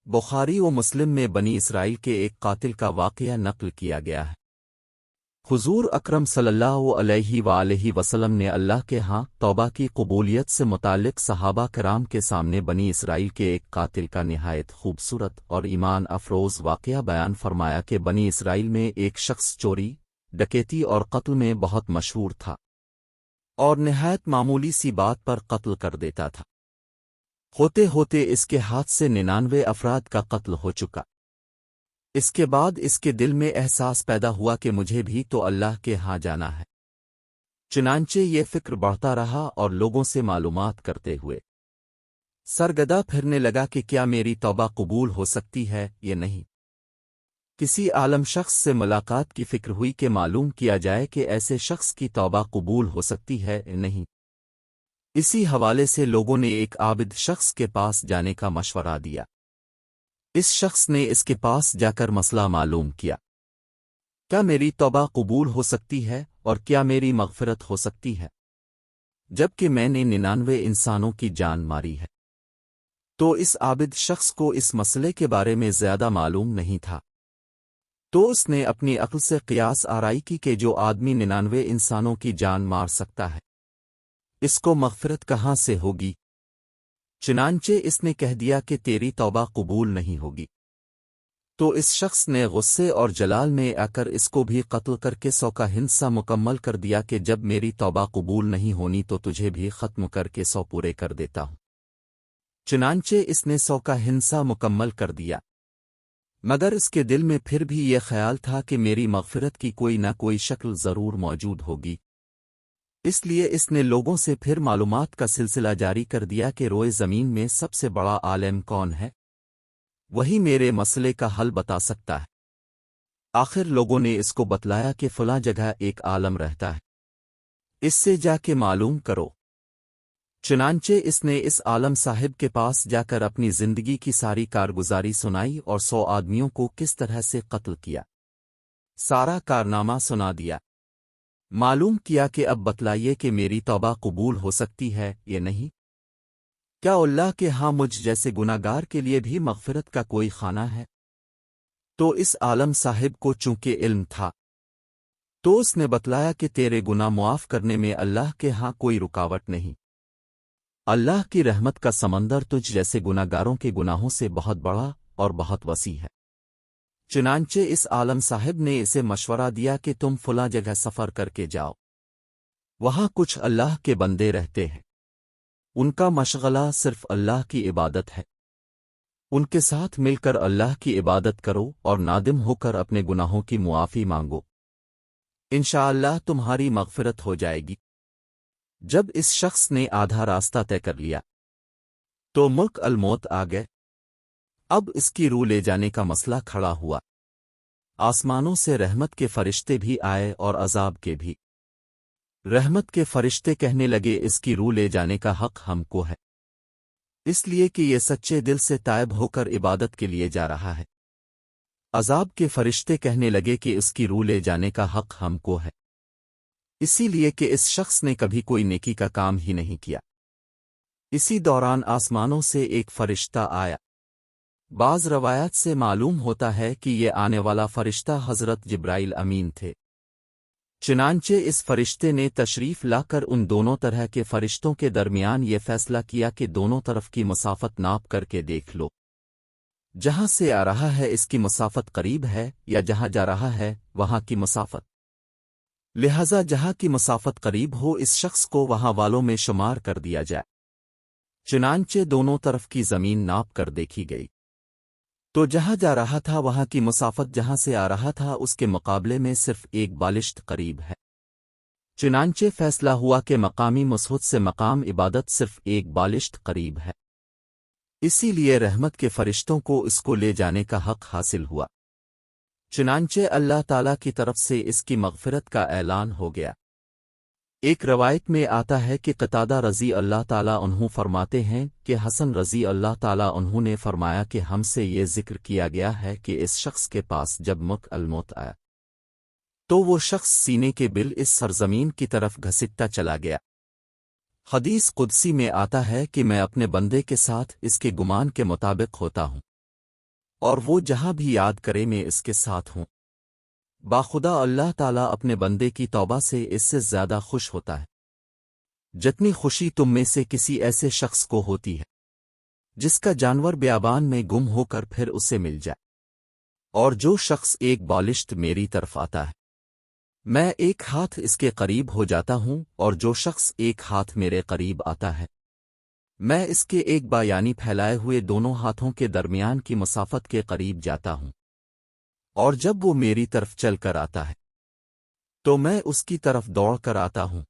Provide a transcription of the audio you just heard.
بخاری و مسلم میں بنی اسرائیل کے ایک قاتل کا واقعہ نقل کیا گیا ہے۔ حضور اکرم صلی اللہ علیہ وآلہ وسلم نے اللہ کے ہاں توبہ کی قبولیت سے متعلق صحابہ کرام کے سامنے بنی اسرائیل کے ایک قاتل کا نہایت خوبصورت اور ایمان افروز واقعہ بیان فرمایا کہ بنی اسرائیل میں ایک شخص چوری، ڈکیتی اور قتل میں بہت مشہور تھا اور نہایت معمولی سی بات پر قتل کر دیتا تھا۔ ہوتے ہوتے اس کے ہاتھ سے 99 افراد کا قتل ہو چکا۔ اس کے بعد اس کے دل میں احساس پیدا ہوا کہ مجھے بھی تو اللہ کے ہاں جانا ہے۔ چنانچہ یہ فکر بڑھتا رہا اور لوگوں سے معلومات کرتے ہوئے سرگردہ پھرنے لگا کہ کیا میری توبہ قبول ہو سکتی ہے یا نہیں۔ کسی عالم شخص سے ملاقات کی فکر ہوئی کہ معلوم کیا جائے کہ ایسے شخص کی توبہ قبول ہو سکتی ہے یا نہیں۔ اسی حوالے سے لوگوں نے ایک عابد شخص کے پاس جانے کا مشورہ دیا۔ اس شخص نے اس کے پاس جا کر مسئلہ معلوم کیا، کیا میری توبہ قبول ہو سکتی ہے اور کیا میری مغفرت ہو سکتی ہے، جبکہ میں نے 99 انسانوں کی جان ماری ہے؟ تو اس عابد شخص کو اس مسئلے کے بارے میں زیادہ معلوم نہیں تھا، تو اس نے اپنی عقل سے قیاس آرائی کی کہ جو آدمی 99 انسانوں کی جان مار سکتا ہے، اس کو مغفرت کہاں سے ہوگی؟ چنانچہ اس نے کہہ دیا کہ تیری توبہ قبول نہیں ہوگی۔ تو اس شخص نے غصے اور جلال میں آ کر اس کو بھی قتل کر کے 100 کا ہندسہ مکمل کر دیا کہ جب میری توبہ قبول نہیں ہونی تو تجھے بھی ختم کر کے 100 پورے کر دیتا ہوں۔ چنانچہ اس نے 100 کا ہندسہ مکمل کر دیا، مگر اس کے دل میں پھر بھی یہ خیال تھا کہ میری مغفرت کی کوئی نہ کوئی شکل ضرور موجود ہوگی۔ اس لیے اس نے لوگوں سے پھر معلومات کا سلسلہ جاری کر دیا کہ روئے زمین میں سب سے بڑا عالم کون ہے، وہی میرے مسئلے کا حل بتا سکتا ہے۔ آخر لوگوں نے اس کو بتلایا کہ فلاں جگہ ایک عالم رہتا ہے، اس سے جا کے معلوم کرو۔ چنانچہ اس نے اس عالم صاحب کے پاس جا کر اپنی زندگی کی ساری کارگزاری سنائی اور 100 آدمیوں کو کس طرح سے قتل کیا، سارا کارنامہ سنا دیا۔ معلوم کیا کہ اب بتلائیے کہ میری توبہ قبول ہو سکتی ہے یا نہیں؟ کیا اللہ کے ہاں مجھ جیسے گناہگار کے لیے بھی مغفرت کا کوئی خانہ ہے؟ تو اس عالم صاحب کو چونکہ علم تھا تو اس نے بتلایا کہ تیرے گناہ معاف کرنے میں اللہ کے ہاں کوئی رکاوٹ نہیں۔ اللہ کی رحمت کا سمندر تجھ جیسے گناہگاروں کے گناہوں سے بہت بڑا اور بہت وسیع ہے۔ چنانچہ اس عالم صاحب نے اسے مشورہ دیا کہ تم فلاں جگہ سفر کر کے جاؤ، وہاں کچھ اللہ کے بندے رہتے ہیں، ان کا مشغلہ صرف اللہ کی عبادت ہے، ان کے ساتھ مل کر اللہ کی عبادت کرو اور نادم ہو کر اپنے گناہوں کی معافی مانگو، انشاءاللہ تمہاری مغفرت ہو جائے گی۔ جب اس شخص نے آدھا راستہ طے کر لیا تو ملک الموت آ گئے۔ اب اس کی روح لے جانے کا مسئلہ کھڑا ہوا۔ آسمانوں سے رحمت کے فرشتے بھی آئے اور عذاب کے بھی۔ رحمت کے فرشتے کہنے لگے اس کی روح لے جانے کا حق ہم کو ہے، اس لیے کہ یہ سچے دل سے تائب ہو کر عبادت کے لیے جا رہا ہے۔ عذاب کے فرشتے کہنے لگے کہ اس کی روح لے جانے کا حق ہم کو ہے، اسی لیے کہ اس شخص نے کبھی کوئی نیکی کا کام ہی نہیں کیا۔ اسی دوران آسمانوں سے ایک فرشتہ آیا۔ بعض روایات سے معلوم ہوتا ہے کہ یہ آنے والا فرشتہ حضرت جبرائیل امین تھے۔ چنانچہ اس فرشتے نے تشریف لا کر ان دونوں طرح کے فرشتوں کے درمیان یہ فیصلہ کیا کہ دونوں طرف کی مسافت ناپ کر کے دیکھ لو، جہاں سے آ رہا ہے اس کی مسافت قریب ہے یا جہاں جا رہا ہے وہاں کی مسافت، لہذا جہاں کی مسافت قریب ہو اس شخص کو وہاں والوں میں شمار کر دیا جائے۔ چنانچہ دونوں طرف کی زمین ناپ کر دیکھی گئی تو جہاں جا رہا تھا وہاں کی مسافت جہاں سے آ رہا تھا اس کے مقابلے میں صرف ایک بالشت قریب ہے۔ چنانچہ فیصلہ ہوا کہ مقامی مسحت سے مقام عبادت صرف ایک بالشت قریب ہے، اسی لیے رحمت کے فرشتوں کو اس کو لے جانے کا حق حاصل ہوا۔ چنانچہ اللہ تعالیٰ کی طرف سے اس کی مغفرت کا اعلان ہو گیا۔ ایک روایت میں آتا ہے کہ قتادہ رضی اللہ تعالیٰ عنہ فرماتے ہیں کہ حسن رضی اللہ تعالیٰ عنہ نے فرمایا کہ ہم سے یہ ذکر کیا گیا ہے کہ اس شخص کے پاس جب ملک الموت آیا تو وہ شخص سینے کے بل اس سرزمین کی طرف گھسٹتا چلا گیا۔ حدیث قدسی میں آتا ہے کہ میں اپنے بندے کے ساتھ اس کے گمان کے مطابق ہوتا ہوں۔ اور وہ جہاں بھی یاد کرے میں اس کے ساتھ ہوں۔ باخدا اللہ تعالیٰ اپنے بندے کی توبہ سے اس سے زیادہ خوش ہوتا ہے جتنی خوشی تم میں سے کسی ایسے شخص کو ہوتی ہے جس کا جانور بیابان میں گم ہو کر پھر اسے مل جائے۔ اور جو شخص ایک بالشت میری طرف آتا ہے میں ایک ہاتھ اس کے قریب ہو جاتا ہوں، اور جو شخص ایک ہاتھ میرے قریب آتا ہے میں اس کے ایک یعنی پھیلائے ہوئے دونوں ہاتھوں کے درمیان کی مسافت کے قریب جاتا ہوں، اور جب وہ میری طرف چل کر آتا ہے تو میں اس کی طرف دوڑ کر آتا ہوں۔